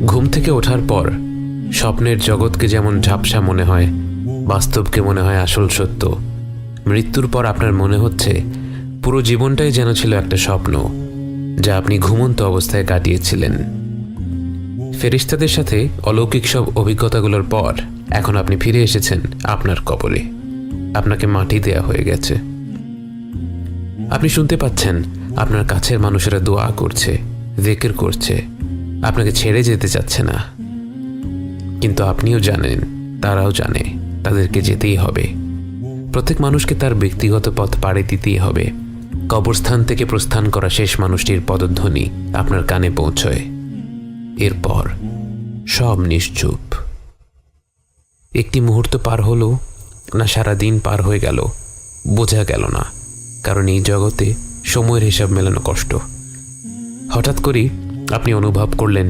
ঘুম থেকে ওঠার পর স্বপ্নের জগৎকে যেমন ঝাপসা মনে হয়, বাস্তবকে মনে হয় আসল সত্য। মৃত্যুর পর আপনার মনে হচ্ছে পুরো জীবনটাই যেন ছিল একটা স্বপ্ন, যা আপনি ঘুমন্ত অবস্থায় কাটিয়েছিলেন। ফেরেশতাদের সাথে অলৌকিক সব অভিজ্ঞতাগুলোর পর এখন আপনি ফিরে এসেছেন আপনার কবরে। আপনাকে মাটি দেয়া হয়ে গেছে। আপনি শুনতে পাচ্ছেন আপনার কাছের মানুষেরা দোয়া করছে, জিকির করছে, আপনাকে ছেড়ে যেতে চাচ্ছে না। কিন্তু আপনিও জানেন, তারাও জানে, তাদেরকে যেতেই হবে। প্রত্যেক মানুষকে তার ব্যক্তিগত পথ পাড়ি দিতেই হবে। কবরস্থান থেকে প্রস্থান করা শেষ মানুষটির পদধ্বনি আপনার কানে পৌঁছয়। এরপর সব নিশ্চুপ। একটি মুহূর্ত পার হলো না সারা দিন পার হয়ে গেল বোঝা গেল না, কারণ এই জগতে সময়ের হিসাব মেলানো কষ্ট। হঠাৎ করেই আপনি অনুভব করলেন